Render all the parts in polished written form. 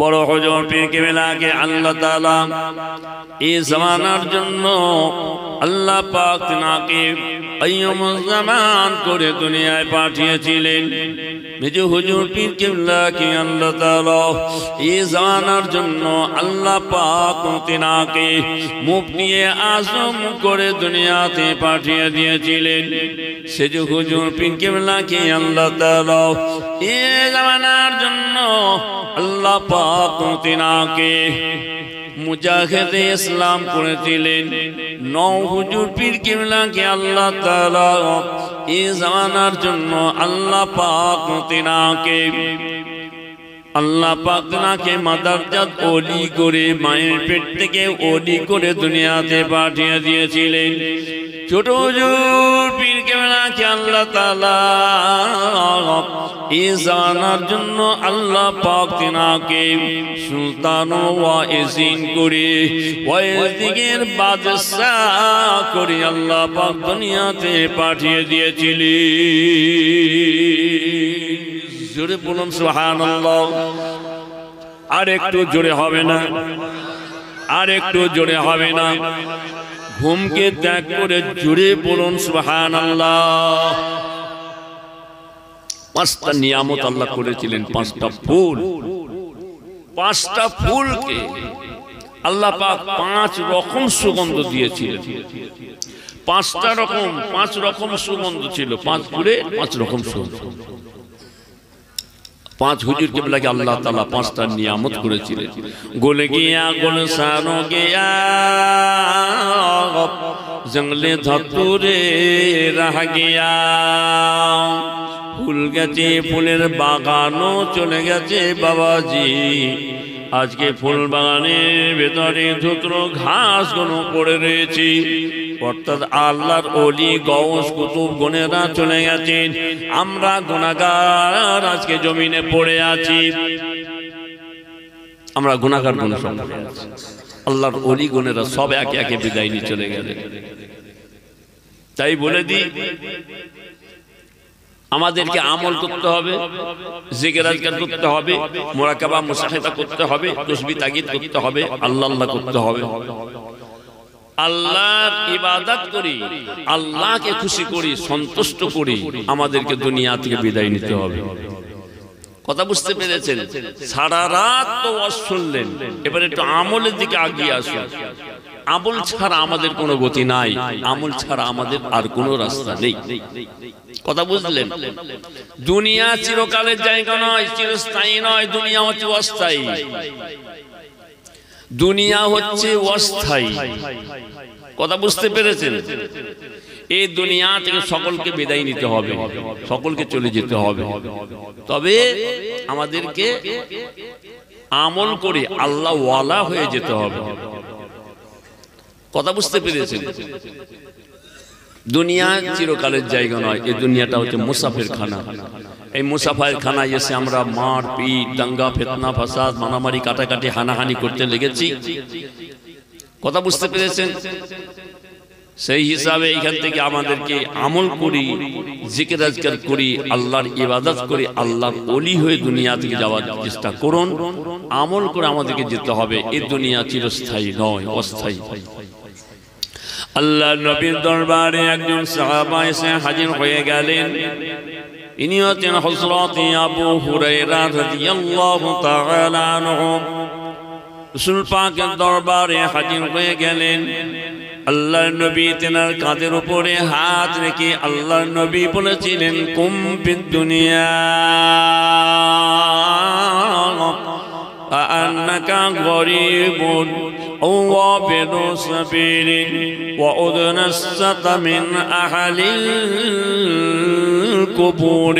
বড় হুজুর পীর কেবলাকে আল্লাহ তাআলা এই জামানার জন্য আল্লাহ পাক তাকে আইয়ুমুজ জামান করে দুনিয়ায় পাঠিয়েছিলেন। মেজো হুজুর পীর কেবলাকে আল্লাহ তাআলা এই জামানার জন্য আল্লাহ পাক তাকে মুফতি আজম করে দুনিয়াতে পাঠিয়ে দিয়েছিলেন। সেজো হুজুর পীর কেবলাকে আল্লাহ তাআলা এই জামানার জন্য আল্লাহ পাক তিনাকে মুজাহিদে ইসলাম করেছিলেন। নও হুজুর পীর কেবলাকে আল্লাহ তাআলা এই জামানার জন্য আল্লাহ পাক তিনাকে মাদারজাত ওলি করে মায়ের পেট থেকে ওলি করে দুনিয়াতে পাঠিয়ে দিয়েছিলেন। ছোট হুজুর পীর কেবলাকে আল্লাহ তাআলা এই জানার জন্য আল্লাহ পাক তিনাকে সুলতান ওয়াইজিন করে ওয়াইজিনের বাদশাহ করে আল্লাহ পাক দুনিয়াতে পাঠিয়ে দিয়েছিলেন। জোরে বলুন সুবহানাল্লাহ। আর একটু জোরে হবে না? আর একটু জোরে হবে না? ঘুমকে ত্যাগ করে জোরে বলুন সুবহানাল্লাহ। পাঁচটা নিয়ামত আল্লাহ করেছিলেন, পাঁচটা ফুল। পাঁচটা ফুলকে আল্লাহ পাক পাঁচ রকম সুগন্ধ দিয়েছিলেন। পাঁচ রকম সুগন্ধ ছিল। পাঁচ ফুলে পাঁচ রকম সুগন্ধ। पांच हुजूर किबला के अल्लाह ताला पांचटा नियामत करेছিলেন। गुल गया गुलशान हो गया जंगले धतूरे रह गया फूल गेছে ফুলের বাগানও চলে গেছে বাবাজি। আজকে ফুল বাগানের ভেতরে ধুতরো ঘাসগুলো পড়ে রয়েছে। অর্থাৎ আল্লাহর ওলি গৌস কুতুব গনেরা চলে গেছেন, আমরা গুনাহগার আজকে জমিনে পড়ে আছি। আমরা গুনাহগার গুনাহ সব পড়ে আছি। আল্লাহর ওলি গনেরা সব একে একে বিদায় নিয়ে চলে গেলেন। তাই বলে দিই, আমাদেরকে আমল করতে হবে, জিকির আজকার করতে হবে, মুরাকাবা মুসাহিদা করতে হবে, তাসবিহ তাগীদ করতে হবে, আল্লাহ আল্লাহ করতে হবে। আল্লাহর ইবাদত করি, আল্লাহকে খুশি করি, সন্তুষ্ট করি, আমাদেরকে দুনিয়া থেকে বিদায় নিতে হবে। কথা বুঝতে পেরেছেন? সারা রাত তো ওয়াজ শুনলেন, এবার একটু আমলের দিকে এগিয়ে আসুন। আমল ছাড়া আমাদের কোনো গতি নাই, আমল ছাড়া আমাদের আর কোনো রাস্তা নেই। কথা বুঝলেন? দুনিয়া চিরকালের জায়গা নয়, চিরস্থায়ী নয়। দুনিয়া হচ্ছে অস্থায়ী। দুনিয়া হচ্ছে অস্থায়ী। কথা বুঝতে পেরেছেন? এই দুনিয়া থেকে সকলকে বিদায় নিতে হবে, সকলকে চলে যেতে হবে। তবে আমাদেরকে আমল করে আল্লাহ ওয়ালা হয়ে যেতে হবে। কথা বুঝতে পেরেছেন? দুনিয়া চিরকালের জায়গা নয়, এই দুনিয়াটা হচ্ছে মুসাফির খানা। এই মুসাফির খানায় এসে আমরা মার পিট, দাঙ্গা ফিতনা ফাসাদ, মারামারি কাটাকাটি হানাহানি করতে লেগেছি। কথা বুঝতে পেরেছেন? সেই হিসাবে এখান থেকে আমাদেরকে আমল করি, জিকির আজকার করি, আল্লাহর ইবাদত করি, আল্লাহর ওলি হয়ে দুনিয়া থেকে যাওয়ার চেষ্টা করুন। আমল করে আমাদেরকে যেতে হবে। এই দুনিয়া চিরস্থায়ী নয়, অস্থায়ী। আল্লাহ নবীর দরবারে একজন সাহাবা এসে হাজির হয়ে গেলেন। ইনি হচ্ছেন হযরত আবু হুরায়রা রাদিয়াল্লাহু তাআলা আনহু। রাসূল পাকের দরবারে হাজির হয়ে গেলেন। আল্লাহর নবী তেনার কাঁধের উপরে হাত রেখে আল্লাহর নবী বলেছিলেন, কুম ফিদ দুনিয়া আন্নাকা গরীবুন أو عابر سبيل وأدنست من أهل القبور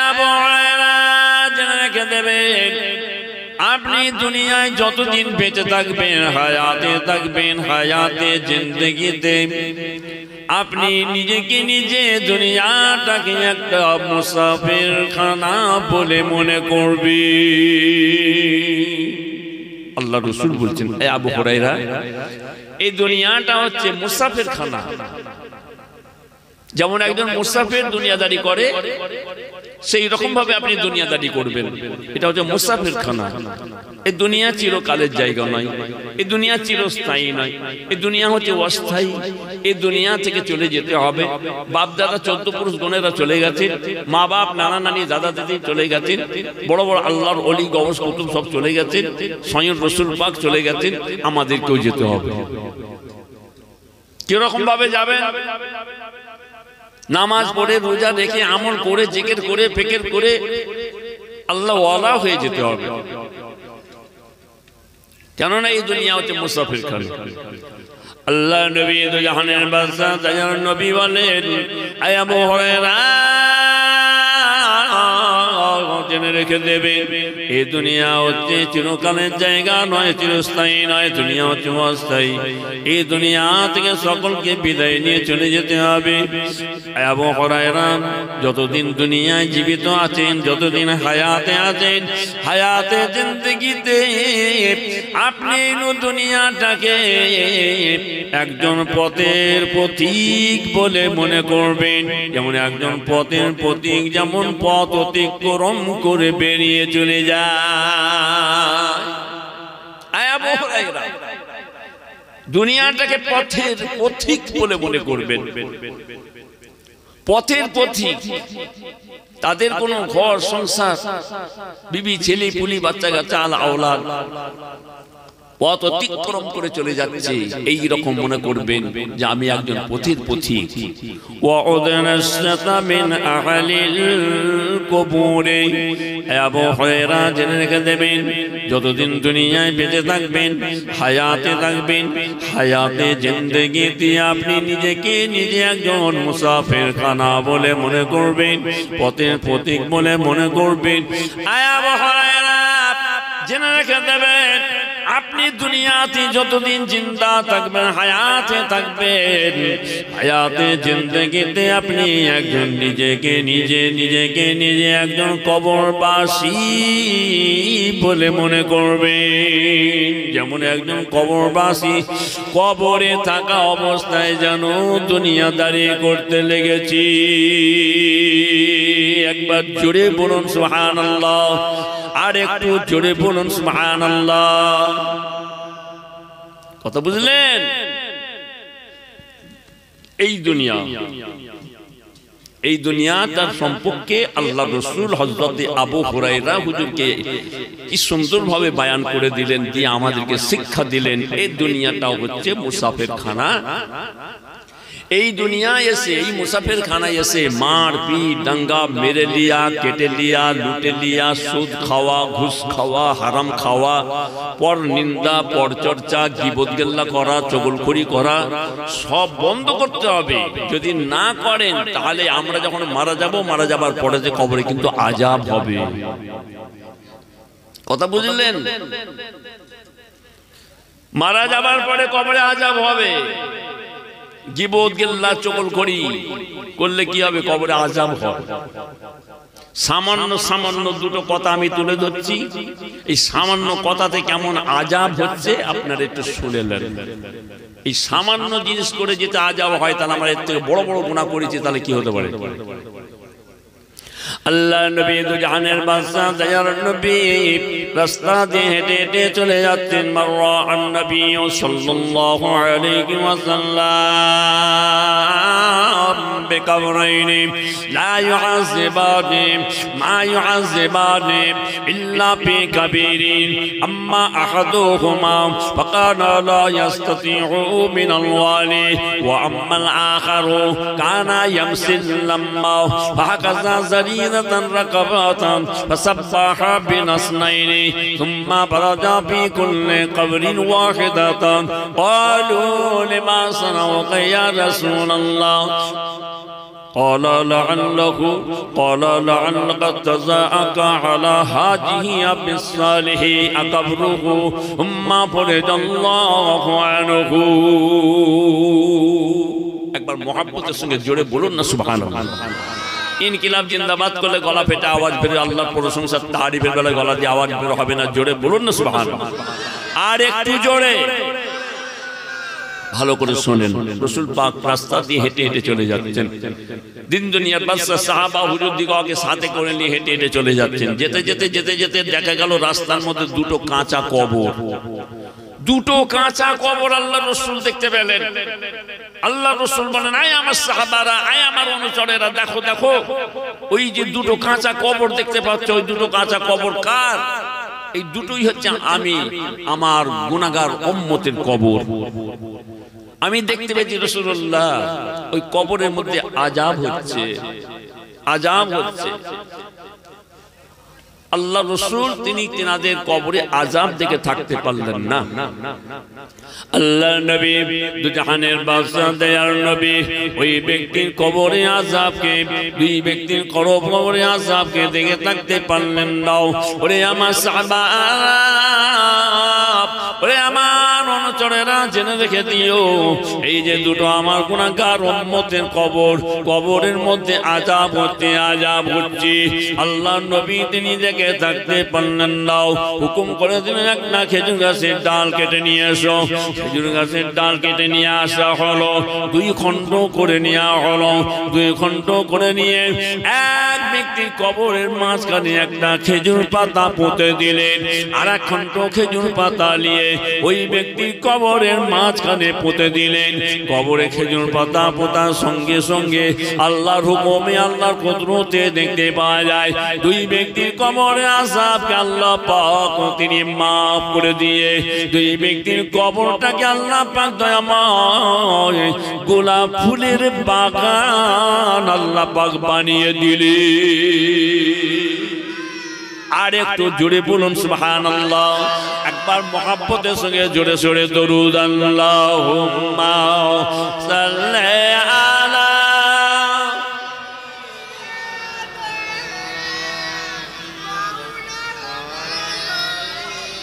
أبو هريرة জেনে দেবেন, আপনি দুনিয়ায় যতদিন বেঁচে থাকবেন, হায়াতে থাকবেন, হায়াতে জিন্দেগিতে আপনি নিজেকে নিজে দুনিয়াটাকে একটা মুসাফির খানা বলে মনে করবি। আল্লাহ রাসূল বলছেন, এ আবু হুরায়রা, এই দুনিয়াটা হচ্ছে মুসাফির খানা। যেমন একজন মুসাফির দুনিয়াদারি করে সেই রকম ভাবে আপনি দুনিয়াদারি করবেন। এটা হচ্ছে মুসাফির খানা। এই দুনিয়া চিরকালের জায়গা নয়, এই দুনিয়া চিরস্থায়ী নয়, এই দুনিয়া হচ্ছে অস্থায়ী। এই দুনিয়া থেকে চলে যেতে হবে। বাপ দাদা 14 পুরুষ গণেরা চলে গেছেন, মা বাপ নানা নানি দাদা দাদি চলে গেছেন, বড় বড় আল্লাহর ওলি গওস কুতুব সব চলে গেছেন, স্বয়ং রাসূল পাক চলে গেছেন, আমাদেরকেও যেতে হবে। কিরকম ভাবে যাবেন? নামাজ পড়ে রোজা রেখে আমল করে জিকির করে ফিকির করে আল্লাহ ওয়ালা হয়ে যেতে হবে। কেননা এই দুনিয়া হচ্ছে মুসাফির খানা। আল্লাহ নবী দু জাহানের বাদশা দয়ার নবী বলেন, আয় আবু হুরায়রা জেনে রেখে দেবে, এই দুনিয়া হচ্ছে চিরকালের জায়গা নয়, চিরস্থায়ী নয়, দুনিয়া হচ্ছে অস্থায়ী। এই দুনিয়া থেকে সকলকে বিদায় নিয়ে চলে যেতে হবে। আবু হুরায়রা যতদিন দুনিয়ায় জীবিত আছেন, যতদিন হায়াতে আছেন, হায়াতে জিন্দেগিতে আপনি দুনিয়াটাকে একজন পথের পথিক বলে মনে করবেন। যেমন একজন পথের পথিক যেমন পথ অতিক্রম করে বেরিয়ে চলে যায়, দুনিয়াটাকে পথের পথিক বলে মনে করবেন। পথের পথিক তাদের কোনো ঘর সংসার, বিবি ছেলে পুলি বাচ্চা কাচ্চা আল আওলাদ পথ অতিক্রম করে চলে যাচ্ছে, এই রকম মনে করবেন যে আমি একজন পথের পথিক। আবু হুরায়রা জেনে রেখে দেবেন, যতদিন দুনিয়ায় বেঁচে থাকবেন, হায়াতে থাকবেন, হায়াতে জিন্দেগিতে আপনি নিজেকে নিজে একজন মুসাফির খানা বলে মনে করবেন, পথের পথিক বলে মনে করবেন। আবু হুরায়রা জেনে রেখে দেবেন, আপনি দুনিয়াতে যতদিন জিন্দা থাকবেন, হায়াতে থাকবেন, হায়াতে জিন্দেগিতে আপনি একজন নিজেকে নিজে একজন কবরবাসী বলে মনে করবেন। যেমন একজন কবরবাসী কবরে থাকা অবস্থায় যেন দুনিয়াদারি করতে লেগেছি। একবার জোরে বলুন সুবহানাল্লাহ, আর একটু জোরে বলুন সুবহানাল্লাহ। কথা বুঝলেন? এই দুনিয়া তার সম্পর্কে আল্লাহ রাসূল হযরত আবু হুরায়রা হুজুরকে কি সুন্দর ভাবে বয়ান করে দিলেন, দিয়ে আমাদেরকে শিক্ষা দিলেন। এই দুনিয়াটা হচ্ছে মুসাফির খানা। এই দুনিয়া এসে, এই মুসাফির খানায় এসে মার পিট দাঙ্গা মেরে লিয়া, কেটে লিয়া, লুটে লিয়া, সুদ খাওয়া, ঘুষ খাওয়া, হারাম খাওয়া, পর নিন্দা, পর চর্চা, গীবত গিল্লা করা, চগলখড়ি করা সব বন্ধ করতে হবে। যদি না করেন তাহলে আমরা যখন মারা যাব, মারা যাবার পরে যে কবরে কিন্তু আযাব হবে। কথা বুঝলেন? মারা যাবার পরে কবরে আযাব হবে। গীবত গিল্লা চগলখড়ি করলে কি হবে? কবরে আযাব হবে। সামান্য দুটো কথা আমি তুলে ধরছি, এই সামান্য কথাতে কেমন আযাব হচ্ছে আপনারা একটু শুনে নেন। এই সামান্য জিনিস করে যেতে আযাব হয়, তাহলে আমরা এর থেকে বড় বড় গুনাহ করেছি, তাহলে কি হতে পারে? আল্লাহ নবী দু জাহানের বাদশা দয়ার নবী রাস্তা দিয়ে হেঁটে হেঁটে চলে যাচ্ছেন। মাররা আন নবী সাল্লাল্লাহু আলাইহি ওয়াসাল্লাম বিকবরাইনি লা ইউআযিবানি মা ইউআযিবানি ইল্লা বিকাবীরিন আম্মা আহাদুহুমা ফাকানা লা ইস্তাতিউ মিনাল ওয়ালি ওয়া আম্মাল আখারু কানা ইয়ামসিল লাম্মা ফাহাকাযা زرينة رقبة فسبح بنصنين ثم برج في كل قبر واحدة قالوا لما صنعوك يا رسول الله قال لعلك تزاءك على هذه بالصالح قبره ثم فرج الله عنه। একবার মুহাব্বতের সঙ্গে জোরে বলুন না সুবহানাল্লাহ। ইনকিলাব জিন্দাবাদ করলে গলা ফেটে আওয়াজ বের, আল্লাহর প্রশংসা তারিফের বেলায় গলা দিয়ে আওয়াজ বের হবে না, জোরে বলুন না সুবহানাল্লাহ। আর একটু জোরে। ভালো করে শোনেন, রাসূল পাক রাস্তা দিয়ে হেঁটে হেঁটে চলে যাচ্ছেন। দিন দুনিয়ার বাদশা সাহাবা হুজুর দিগকে সাথে করে নিয়ে হেঁটে হেঁটে চলে যাচ্ছেন। যেতে যেতে যেতে যেতে দেখা গেল রাস্তার মধ্যে দুটো কাঁচা কবর, দুটো কাঁচা কবর আল্লাহ রাসূল দেখতে পেলেন। আল্লাহ রাসূল বলেন, আয় আমার সাহাবারা, আয় আমার অনুচরেরা, দেখো দেখো ওই যে দুটো কাঁচা কবর দেখতে পাচ্ছ, ওই দুটো কাঁচা কবর কার? এই দুটোই হচ্ছে আমি আমার গুনাহগার উম্মতের কবর। আমি দেখতে পেয়েছি রাসূলুল্লাহ ওই কবরের মধ্যে আযাব হচ্ছে, আযাব হচ্ছে। আল্লাহ রাসূল তিনি তিনাদের কবরে আযাব দেখে থাকতে পারলেন না। আল্লাহ নবী দুজাহানের বাদশা দয়ার নবী ওই ব্যক্তির কবরে আযাবকে, দুই ব্যক্তির কবরে আযাবকে দেখে থাকতে পারলেন না। ওরে আমার সাহাবা, ওরে আমার অনুচরেরা, জেনে রেখে দিও, এই যে দুটো আমার গুনাহগার উম্মতের কবর, কবরের মধ্যে আযাব হচ্ছে, আযাব হচ্ছে। আল্লাহ নবী তিনি দেখে থাকতে পারলেন না, হুকুম করে দিলেন একটা খেজুর গাছের ডাল কেটে নিয়ে এসো। খেজুর গাছের ডাল কেটে নিয়ে আসা হলো, দুই খণ্ড করে নেওয়া হলো। দুই খণ্ড করে নিয়ে এক ব্যক্তির কবরের মাঝখানে একটা খেজুর পাতা পুঁতে দিলেন, আর এক খণ্ড খেজুর পাতা নিয়ে ওই ব্যক্তির কবরের মাঝখানে পুঁতে দিলেন। কবরে খেজুর পাতা পোতার সঙ্গে সঙ্গে আল্লাহর হুকুমে, আল্লাহর কুদরতে দেখতে পাওয়া যায় দুই ব্যক্তির কবরে আযাবকে আল্লাহ পাক তিনি মাফ করে দিয়ে দুই ব্যক্তির কবরটাকে আল্লাহ পাক দয়াময় গোলাপ ফুলের বাগান আল্লাহ পাক বানিয়ে দিলেন। আর একটু জোরে বলুন সুবহানাল্লাহ, একবার মুহাব্বতের সঙ্গে জোরে জোরে দরুদ আল্লাহুম্মা সাল্লি আলা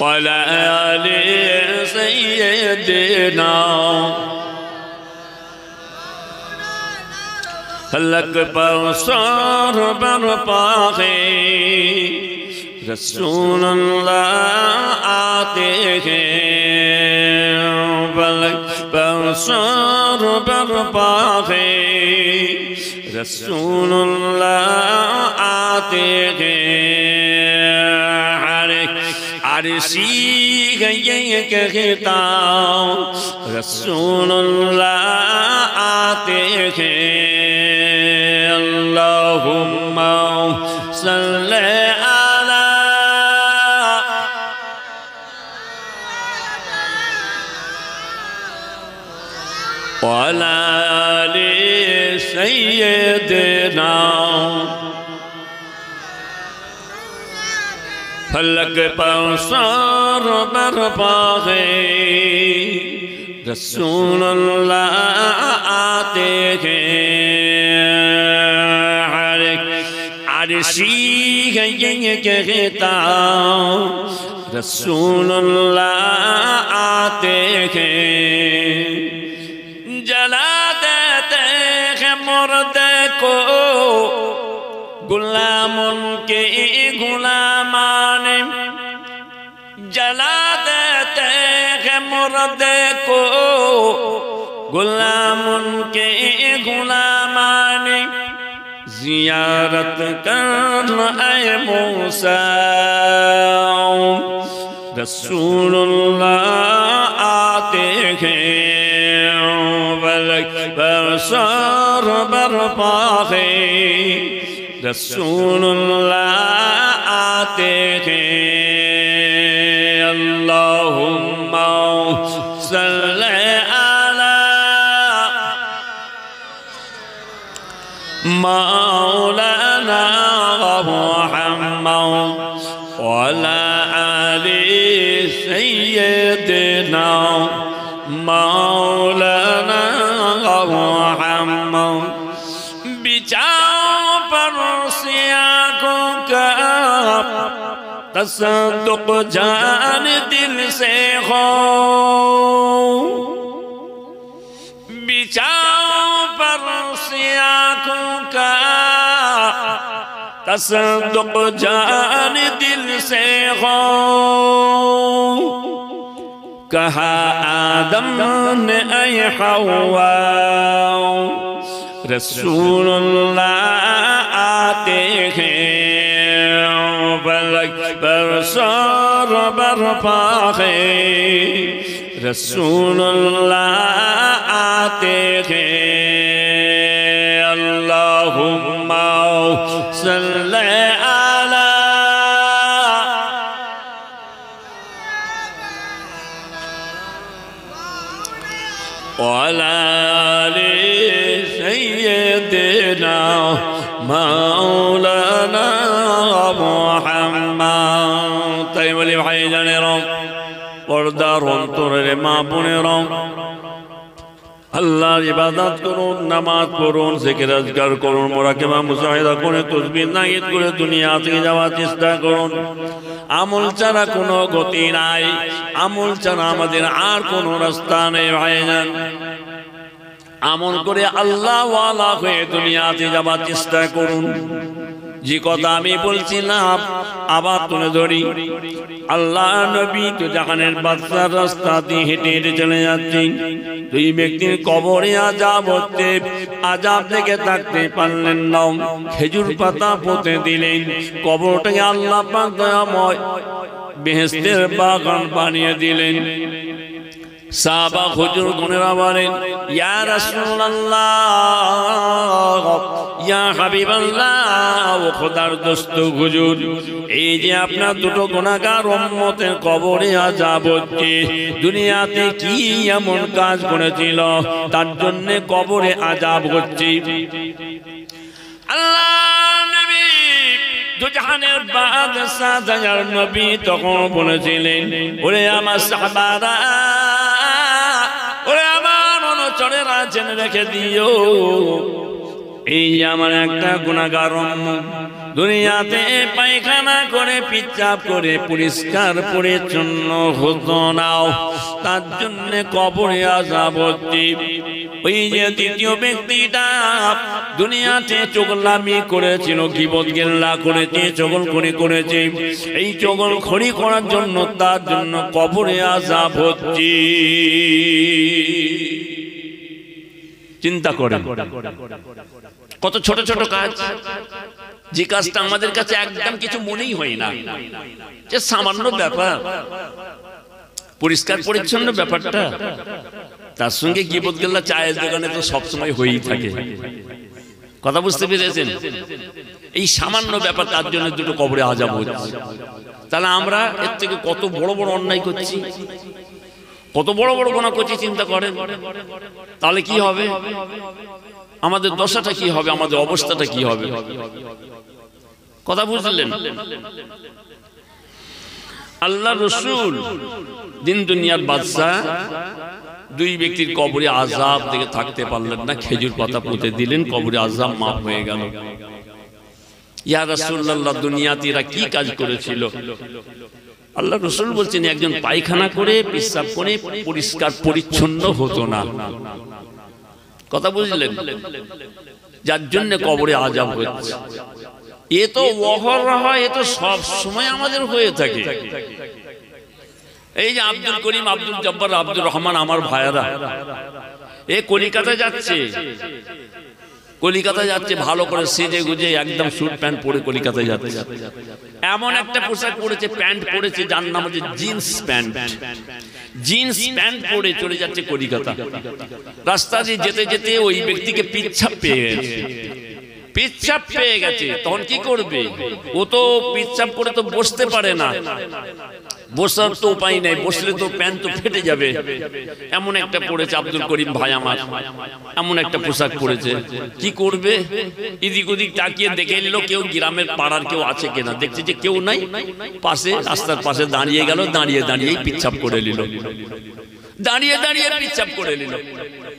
ওয়ালা আলি সাইয়্যিদিনা ফলক पर सर बरपाहे रसूलुल्लाह आते हैं, फलक पर सर बरपाहे रसूलुल्लाह आते हैं। अर्शी ये कहता रसूलुल्लाह आते हैं। अल्लाहुम्मा सल्ली अला वअला आलि सय्यिदिना फलक पर सर बरपाहे रसूलुल्लाह आते हैं। अर्शी ये कहता रसूलुल्लाह आते हैं। जला देते हैं मुर्दे को गुलाम के गुलामाने, जला देते हैं मुर्दे को गुलाम के गुलामाने। जियारत कर आए मूसा रसूलुल्लाह आते हैं। फलक पर सर बरपाहे रसूलुल्लाह आते हैं। अल्लाहुम्मा सल्ली अला मौलाना मुहम्मद वअला आलि सय्यिदिना मौलाना मुहम्मद। बिचाओ पड़ोसियों का तसद्दुक जान दिल से हो, बिचाओ पड़ोसियों का तसद्दुक जान दिल से हो। कहा आदम ने ऐ हव्वा रसूलुल्लाह आते हैं फलक पर सर बरपा है रसूलुल्लाह आते हैं अल्लाहुम्मा सल्ली अला वअला आलि सय्यिदिना मौलाना मुहम्मद। ताई बोली भाई जाने रहो पर्दार अंतरेर मा बोनेरा আল্লাহর ইবাদত করুন, নামাজ পড়ুন, জিকির আজকার করুন, মুরাকাবা মুজাহিদা করে তাসবিহ নাহিদ করে দুনিয়া থেকে যাওয়ার চেষ্টা করুন। আমল ছাড়া কোনো গতি নাই, আমল ছাড়া আমাদের আর কোনো রাস্তা নেই ভাইজান। আমল করে আল্লাহ ওয়ালা হয়ে দুনিয়াতে যাওয়ার চেষ্টা করুন। যে কথা আমি বলছিলাম আবার তুলে ধরি, আল্লাহ নবী তো জাহানের বাদশার রাস্তা দিয়ে হেঁটে হেঁটে চলে যাচ্ছেন। দুই ব্যক্তির কবরে আযাব হচ্ছে, আযাব থেকে থাকতে পারলেন না, খেজুর পাতা পুঁতে দিলেন। কবরটাকে আল্লাহ পাক দয়াময় বেহেশতের বাগান বানিয়ে দিলেন। সাহাবা হুজুর গুনেরা বলেন, ইয়া রাসূলুল্লাহ, ইয়া হাবিবাল্লাহ, ও খোদার দোস্ত হুজুর, এই যে আপনার দুটো গুনাহগার উম্মতের কবরে আযাব হচ্ছে, দুনিয়াতে কি এমন কাজ করেছিল তার জন্য কবরে আযাব হচ্ছে? আল্লাহ নবী দুজাহানের বাদশা দয়ার নবী তখন বলেছিলেন, ওরে আমার সাহাবারা, ওরে আমার অনুচরেরা, জেনে রেখে দিও, এই আমার একটা গুনাহগার উম্মত দুনিয়াতে পায়খানা করে পিচ্চাপ করে পরিষ্কার পরিচ্ছন্ন হতো না, তার জন্য কবরে আযাব হচ্ছে। ওই যে দ্বিতীয় ব্যক্তিটা দুনিয়াতে চগলামি করেছিল, গীবত গিল্লা করেছে, চগলখড়ি করেছে, এই চগলখড়ি করার জন্য তার জন্য কবরে আযাব হচ্ছে। চিন্তা করেন কত ছোট ছোট কাজ, যে কাজটা আমাদের কাছে একদম কিছু মনেই হয় না, যে সামান্য ব্যাপার, পরিষ্কার পরিচ্ছন্ন ব্যাপারটা, তার সঙ্গে গীবত গিল্লা চায়ের দোকানে তো সবসময় হয়েই থাকে। কথা বুঝতে পেরেছেন? এই সামান্য ব্যাপার, তার জন্য দুটো কবরে আযাব হচ্ছে। তাহলে আমরা এর থেকে কত বড় বড় অন্যায় করছি, কত বড় বড় গুনাহ করছি, চিন্তা করেন। তাহলে কি হবে? আমাদের দশাটা কি হবে, আমাদের অবস্থাটা কি হবে? কথা বুঝলেন? আল্লাহ রাসূল দিন দুনিয়ার বাদশা দুই ব্যক্তির কবরে আযাব থেকে থাকতে পারলেন না, খেজুর পাতা পুঁতে দিলেন, কবরে আযাব মাফ হয়ে গেল। ইয়া রাসূলুল্লাহ, দুনিয়াতে এরা কি কাজ করেছিল? আল্লাহ রাসূল বলছেন, একজন পায়খানা করে পেশাব করে পরিষ্কার পরিচ্ছন্ন হতো না। কথা বুঝলেন? যার জন্য কবরে আযাব হচ্ছে। এ তো অহরহ, এ তো সব সময় আমাদের হয়ে থাকে। এই যে আব্দুল করিম, আব্দুল জব্বার, আব্দুর রহমান, আমার ভাইয়েরা, এ কলিকাতা যাচ্ছে, কলিকাতা যাচ্ছে ভালো করে সেজে গুজে, একদম স্যুট প্যান্ট পরে কলিকাতায় যাচ্ছে। এমন একটা পোশাক পরেছে, প্যান্ট পরেছে, যার নাম হচ্ছে জিন্স প্যান্ট। জিন্স প্যান্ট পরে চলে যাচ্ছে কলিকাতা। রাস্তা দিয়ে যেতে যেতে ওই ব্যক্তিকে পিচ্ছাপ পেয়ে গেছে, পিচ্ছাপ পেয়ে গেছে। তখন কি করবে? ও তো পিচ্ছাপ করে তো বসতে পারে না, বসার তো উপায় নাই, বসলে তো প্যান্ট তো ফেটে যাবে। এমন একটা পড়েছে আব্দুল করিম ভাই আমার, এমন একটা পোশাক পরেছে। কি করবে? এদিক ওদিক তাকিয়ে দেখে নিল কেউ গ্রামের পাড়ার কেউ আছে কিনা। দেখছে যে কেউ নাই, পাশে রাস্তার পাশে দাঁড়িয়ে গেল, দাঁড়িয়ে দাঁড়িয়েই পিচ্ছাপ করে নিল, দাঁড়িয়ে দাঁড়িয়ে পিচ্ছাপ করে নিল।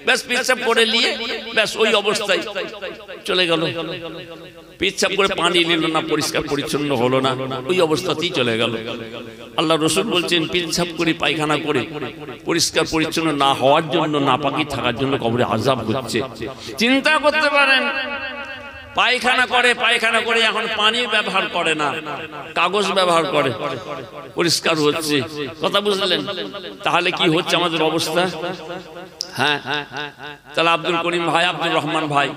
ব্যাস পিচ্ছাপ করে নিয়ে ব্যাস ওই অবস্থায় চলে গেল। পিচ্ছাপ করে পানি নিল না, পরিষ্কার পরিচ্ছন্ন হলো না, ওই অবস্থাতেই চলে গেল। আল্লাহ রাসূল বলছেন, পিচ্ছাপ করে পায়খানা করে পরিষ্কার পরিচ্ছন্ন না হওয়ার জন্য, নাপাকি থাকার জন্য কবরে আযাব হচ্ছে। চিন্তা করতে পারেন। পায়খানা করে এখন পানি ব্যবহার করে না, কাগজ ব্যবহার করে, পরিষ্কার হচ্ছে। কথা বুঝলেন? তাহলে কি হচ্ছে আমাদের অবস্থা? হ্যাঁ, তাহলে আব্দুল করিম ভাই, আব্দুর রহমান ভাই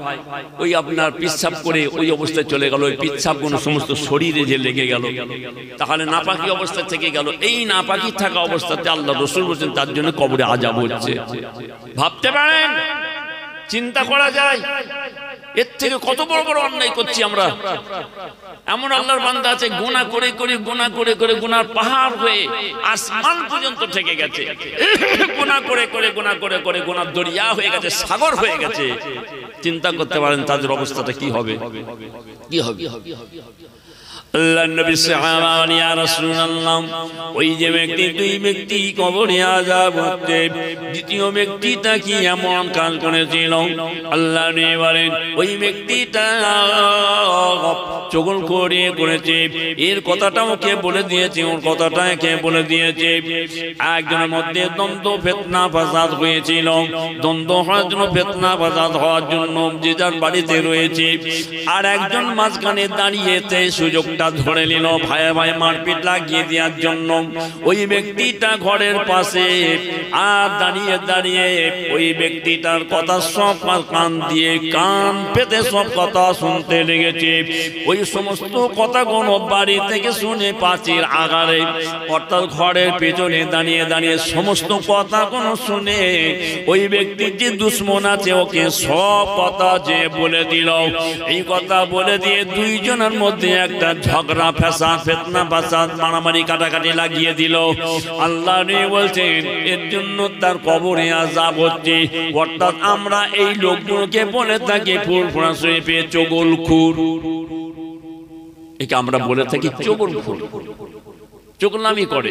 ওই আপনার পিচ্ছাপ করে ওই অবস্থায় চলে গেল, ওই পিচ্ছাপ গুলো সমস্ত শরীরে যে লেগে গেল, তাহলে নাপাকি অবস্থা থেকে গেল। এই নাপাকি থাকা অবস্থাতে আল্লাহ রাসূল বলেন তার জন্য কবরে আযাব হচ্ছে। ভাবতে পারেন, চিন্তা করা যায় এর থেকে কত বড় বড় অন্যায় করছি আমরা। এমন আল্লাহর বান্দা আছে গুনাহ করে গুনার পাহাড় হয়ে আসমান পর্যন্ত থেকে গেছে, গুনাহ করে গুনার দরিয়া হয়ে গেছে, সাগর হয়ে গেছে। চিন্তা করতে পারেন তাদের অবস্থাটা কি হবে? আল্লাহ নবী সাহাবা ইয়া রাসূলুল্লাহ, ওই যে ব্যক্তি, দুই ব্যক্তি কবরে আযাব হচ্ছে, দ্বিতীয় ব্যক্তিটা কি এমন কাজ করেছিল? আল্লাহ নবী বলেন ওই ব্যক্তিটা চগলখড়ি করেছে। এর কথাটা ওকে বলে দিয়েছে, ওর কথাটা একে বলে দিয়েছে। একজনের মধ্যে দ্বন্দ্ব ফিতনা ফাসাদ হয়েছিল, দ্বন্দ্ব হওয়ার জন্য, ফিতনা ফাসাদ হওয়ার জন্য যে যার বাড়িতে রয়েছে, আর একজন মাঝখানে দাঁড়িয়েছে সুযোগটা ধরে নিল ভাই ভাই মারপিট লাগিয়ে দেওয়ার জন্য। ওই ব্যক্তিটা ঘরের পাশে আর দাঁড়িয়ে ওই ব্যক্তিটার কথা সব কান দিয়ে কান পেতে সব কথা শুনতে লেগেছে। ওই সমস্ত কথাগুলো বাড়ি থেকে শুনে পাঁচির আগারে, অর্থাৎ ঘরের পেছনে দাঁড়িয়ে সমস্ত কথাগুলো শুনে ওই ব্যক্তির যে দুশ্মন আছে ওকে সব কথা যে বলে দিল। এই কথা বলে দিয়ে দুইজনের মধ্যে একটা ঝগড়া ফ্যাসাদ, ফিতনা ফাসাদ, মারামারি কাটাকাটি লাগিয়ে দিল। আল্লাহ নবী বলছেন এর জন্য তার কবরে আযাব হচ্ছে। অর্থাৎ আমরা এই লোকগুলোকে বলে থাকি ফুরফুরা শরীফে চগলখুর, একে আমরা বলে থাকি চগলখুর, চগলামি করে।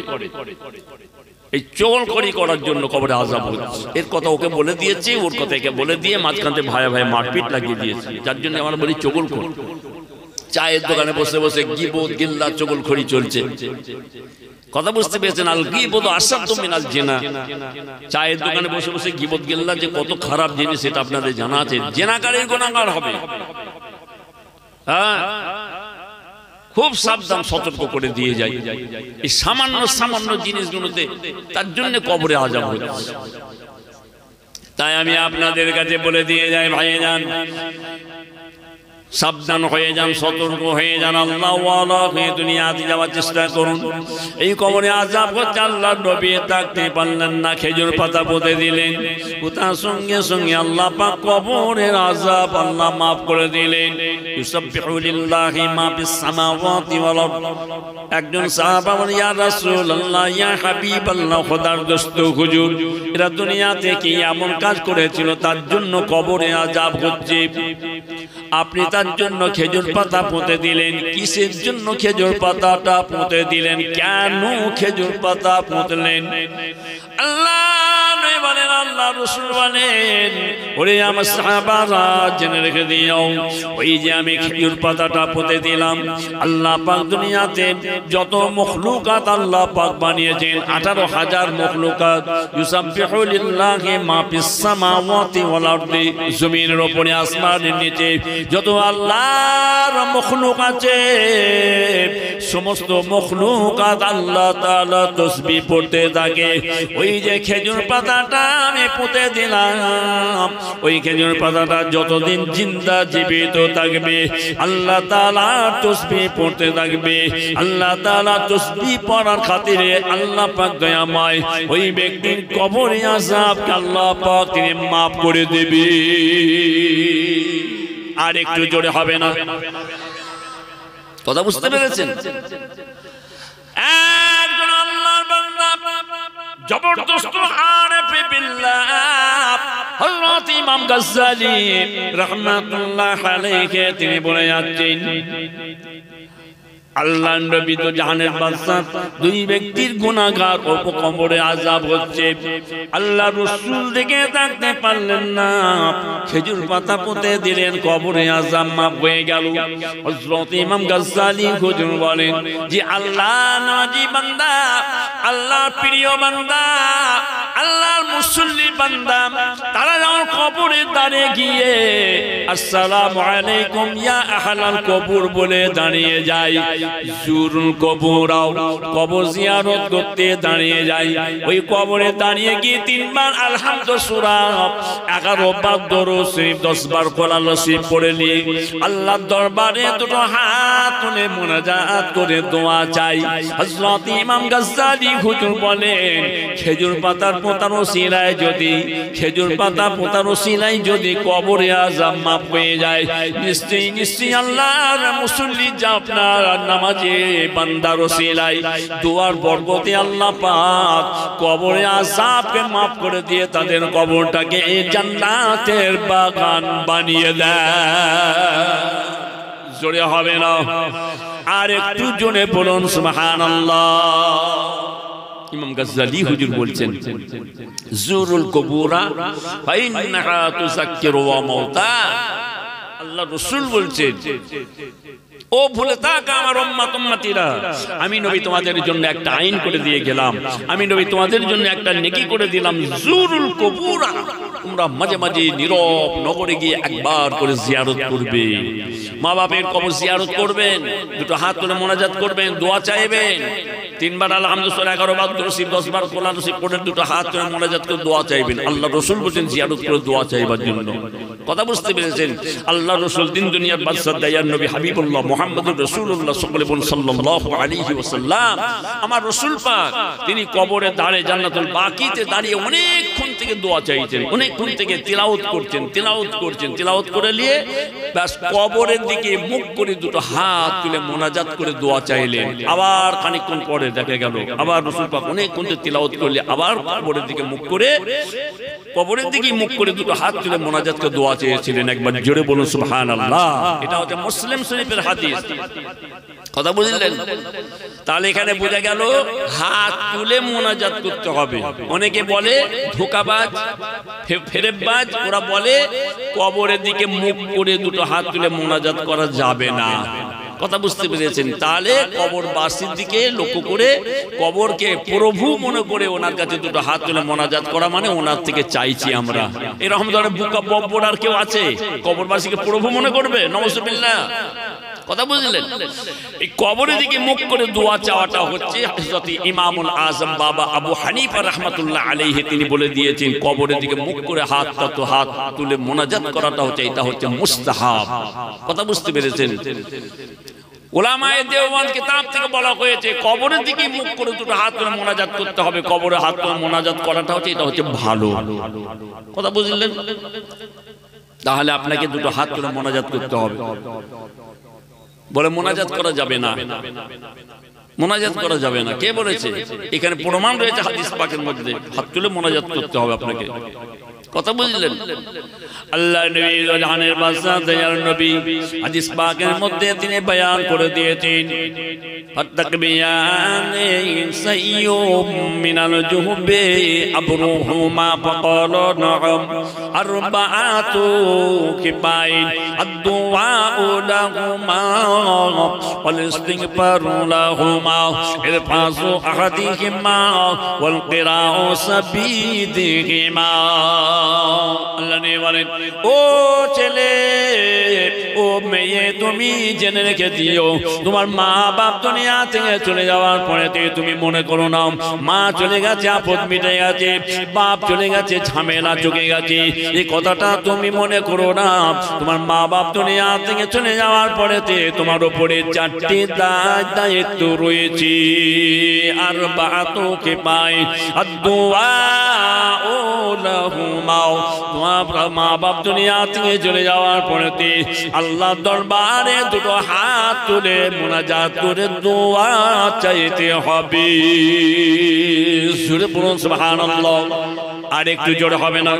এই চগলখড়ি করার জন্য কবরে আযাব হচ্ছে। এর কথা ওকে বলে দিয়েছে, ওর কথা একে বলে দিয়ে মাঝখানে ভাই ভাই মারপিট লাগিয়ে দিয়েছে। যার জন্য আমরা বলি চগলখুর। চায়ের দোকানে বসে বসে গীবত গিল্লা চগলখড়ি চলছে। কথা বুঝতে পেরেছেন? আল গীবত আশাদ্দু মিনাল জিনা। চায়ের দোকানে বসে বসে গীবত গিল্লা যে কত খারাপ জিনিস সেটা আপনাদের জানা আছে। জিনাকারীর গুনাহগার হবে। হ্যাঁ, খুব সাবধান, সতর্ক করে দিয়ে যায়। এই সামান্য জিনিসগুলোতে তার জন্য কবরে আযাব হচ্ছে। তাই আমি আপনাদের কাছে বলে দিয়ে যাই, ভাইজান সাবধান হয়ে যান, সতর্ক হয়ে যান, আল্লাহ ওয়ালা হয়ে দুনিয়াতে যাওয়ার চেষ্টা করুন। এই কবরে আযাব হচ্ছে। আল্লাহ নবী থাকতে পারলেন না, খেজুর পাতা পুঁতে দিলেন, তার সঙ্গে সঙ্গে আল্লাহ পাক কবরের আযাব আল্লাহ মাফ করে দিলেন। ইউসাব্বিহু লিল্লাহি মা ফিস সামাওয়াতি ওয়াল আরদ। একজন সাহাবা বলেন ইয়া রাসূলুল্লাহ, ইয়া হাবিবাল্লাহ, খোদার দোস্ত হুজুর, এরা দুনিয়াতে কি এমন কাজ করেছিল তার জন্য কবরে আযাব হচ্ছে? আপনি তার জন্য খেজুর পাতা পুঁতে দিলেন। কিসের জন্য খেজুর পাতাটা পুঁতে দিলেন? কেন খেজুর পাতা পুঁতলেন? আল্লাহ বলেন, আল্লাহ রাসূল বলেন, ওরে আমার সাহাবারা জেনে রেখে দিও, ওই যে আমি খেজুর পাতাটা পুঁতে দিলাম, আল্লাহ পাক দুনিয়াতে যত মখলুকাত আল্লাহ পাক বানিয়েছেন, 18,000 মখলুকাত, ইউসাব্বিহু লিল্লাহি মা ফিস সামাওয়াতি ওয়াল আরদি, জমিনের উপরে আসমানের নিচে যত আল্লাহর মখলুক আছে, সমস্ত মখলুকাত আল্লাহ তাআলা তাসবিহ পড়তে থাকে। ওই যে খেজুর পাতাটা আমি পুঁতে দিলাম, ওই খেজুর পাতাটা যতদিন জিন্দা জীবিত থাকবে আল্লাহ তাআলা তাসবিহ পড়তে থাকবে। আল্লাহ তাআলা তাসবিহ পড়ার খাতিরে আল্লাহ পাক দয়াময় ওই ব্যক্তির কবরে আযাবকে আল্লাহ পাক তিনি maaf করে দেবে। আর একটু জোরে হবে না? কথা বুঝতে পেরেছেন? একজন আল্লাহর বান্দা জবরদস্ত আরিফে বিল্লাহ হযরত ইমাম গাজ্জালী রাহমাতুল্লাহ আলাইহি তিনি বলে যাচ্ছেন, আল্লাহ নবী তো জাহানের বাদশা, দুই ব্যক্তির গুনাহগার ও কবরে আযাব হচ্ছে। আল্লাহ রাসূল দেখে থাকতে পারলেন না, খেজুর পাতা পুঁতে দিলেন, কবরে আযাব মাফ হয়ে গেল। হযরত ইমাম গাজ্জালী হুজুর বলেন যে আল্লাহ নবী বান্দা, আল্লাহর প্রিয় বান্দা, আল্লাহর মুসল্লি বান্দা তারা যখন কবরে দাঁড়িয়ে গিয়ে আসসালামু আলাইকুম ইয়া আহলাল কবর বলে দাঁড়িয়ে যায়, জুরুল কবরাও কবর জিয়ারত করতে দাঁড়িয়ে যায়। ওই কবরে দাঁড়িয়ে গিয়ে 3 বার আলহামদু সূরা, 11 বার দরুদ শরীফ, 10 বার কোরআন শরীফ পড়ে নিয়ে আল্লাহর দরবারে দুটো হাত তুলে মুনাজাত করে দোয়া চাই। হযরত ইমাম গাজ্জালী হুজুর বলেন, খেজুর পাতার পোতার ওসিলায় যদি, খেজুর পাতা পোতার ওসিলায় যদি কবরে আযাব মাফ হয়ে যায়, নিশ্চয়ই নিশ্চয়ই আল্লাহর মুসল্লি যা আপনার নামাজে বান্দার ওসিলায় দোয়ার বরকতে আল্লাহ পাক কবরে আযাবকে মাফ করে দিয়ে তাদের কবরটাকে জান্নাতের বাগান বানিয়ে দেয়। জোরে হবে না? আর একটু জোরে বলুন সুবহানাল্লাহ। ইমাম গাজ্জালী হুজুর বলছেন, জুরুল কবুরা ফাইন্নাহা তুযাক্কিরু ওয়া মাউতা। আল্লাহ রাসূল বলছেন, ও ভুলে থাকা আমার উম্মত উম্মতিরা, আমি নবী তোমাদের জন্য একটা আইন করে দিয়ে গেলাম, আমি নবী তোমাদের জন্য একটা নেকি করে দিলাম। জুরুল কবুরা, তোমরা মাঝে মাঝে নীরব নগরে গিয়ে একবার করে জিয়ারত করবে। মা বাপের কবর জিয়ারত করবেন, দুটো হাত তুলে মোনাজাত করবেন, দোয়া চাইবেন। 3 বার আলহামদুলিল্লাহ, 11 বার দরুদ শরীফ, 10 বার কোরআন শরীফ পড়ে দুটো হাত তুলে মোনাজাত করে দোয়া চাইবেন। আল্লাহ রাসূল বলেন জিয়ারত করে দোয়া চাইবার জন্য। কথা বুঝতে পেরেছেন? আল্লাহ রাসূল দিন দুনিয়ার বাদশা দয়ার নবী হাবিবুল্লাহ মুহাম্মদুর রাসূলুল্লাহ সাল্লাল্লাহু আলাইহি ওয়াসাল্লাম, আমার রাসূল পাক তিনি কবরে দাঁড়িয়ে জান্নাতুল বাকিতে দাঁড়িয়ে অনেকক্ষণ থেকে দোয়া চাইতেন, অনেকক্ষণ থেকে তিলাওয়াত করতেন, তিলাওয়াত করে নিয়ে ব্যাস কবরের দিকে মুখ করে দুটো হাত তুলে মোনাজাত করে দোয়া চাইলেন। আবার খানিকক্ষণ পরে দেখা গেল আবার রাসূল পাক অনেকক্ষণ তিলাওয়াত করলে আবার কবরের দিকে মুখ করে দুটো হাত তুলে মোনাজাত করে দোয়া চেয়েছিলেন। একবার জোরে বলুন সুবহানাল্লাহ। এটা হচ্ছে মুসলিম শরীফের হাদিস। কথা বুঝলেন? তাহলে এখানে বোঝা গেল হাত তুলে মোনাজাত করতে হবে। অনেকে বলে ধোঁকাবাজ, ফেরেববাজ, ওরা বলে কবরের দিকে মুখ করে দুটো হাত তুলে মোনাজাত করা যাবে না। কথা বুঝতে পেরেছেন? তাহলে কবরবাসীর দিকে লক্ষ্য করে কবরকে প্রভু মনে করে ওনার কাছে দুটো হাত তুলে মোনাজাত করা মানে ওনার থেকে চাইছি আমরা। এরকম ধরনের বুকা বব্বর আর কেউ আছে কবরবাসীকে প্রভু মনে করবে? নওয়াজুবিল্লাহ। কথা বুঝলেন? এই কবরের দিকে মুখ করে দোয়া চাওয়াটা হচ্ছে হযরত ইমামুল আযম বাবা আবু হানিফা রাহমাতুল্লাহ আলাইহি তিনি বলে দিয়েছেন, কবরের দিকে মুখ করে হাত তুলে মোনাজাত করাটা হচ্ছে, এটা হচ্ছে মুস্তাহাব। কথা বুঝতে পেরেছেন? উলামায়ে দেওবন্দ কিতাব থেকে বলা হয়েছে কবরের দিকে মুখ করে দুটো হাত তুলে মোনাজাত করতে হবে। কবরে হাত তুলে মোনাজাত করাটা হচ্ছে, এটা হচ্ছে ভালো। কথা বুঝলেন? তাহলে আপনাকে দুটো হাত তুলে মোনাজাত করতে হবে। বলে মোনাজাত করা যাবে না, মোনাজাত করা যাবে না। কে বলেছে? এখানে প্রমাণ রয়েছে হাদিস পাকের মধ্যে, হাত তুলে মোনাজাত করতে হবে আপনাকে। কথা বুঝলেন? আল্লাহ নবী জাহানের বাদশা দয়ার নবী হাদিস পাকের মধ্যে তিনি বয়ান করে দিয়েছেন, ফাতাকবিয়ানে সাইয়ুম মিনাল জুহবে আবরুহুমা ফাকালা নাম আরবাআতু কিবাইন আদ-দুআউ লাহুমা ওয়াল ইস্তিগফারু লাহুমা ইরফাসু আহাদিহিমা ওয়াল কিরাউ সাবিদিহিমা। আল্লাহ নে বলেন, ও ছেলে, ও মেয়ে, তুমি জেনে রেখে দিও তোমার মা বাপ দুনিয়া থেকে চলে যাওয়ার পরে তুমি মনে করো না মা চলে গেছে আপদ মিটে গেছে, বাপ চলে গেছে ঝামেলা চুকে গেছে, এই কথাটা তুমি মনে করো না। তোমার মা বাপ দুনিয়া থেকে চলে যাওয়ার পরে তোমার উপরে 4টি দায়িত্ব রয়েছে। আর বাতুকে পাই আদ-দুআ লাহুমা, তোমার মা বাপ দুনিয়া থেকে চলে যাওয়ার পরে আল্লাহ দরবারে দুটো হাত তুলে মুনাজাত করে দোয়া চাইতে হবে। সুবহানাল্লাহ। আর একটু জোরে হবে না?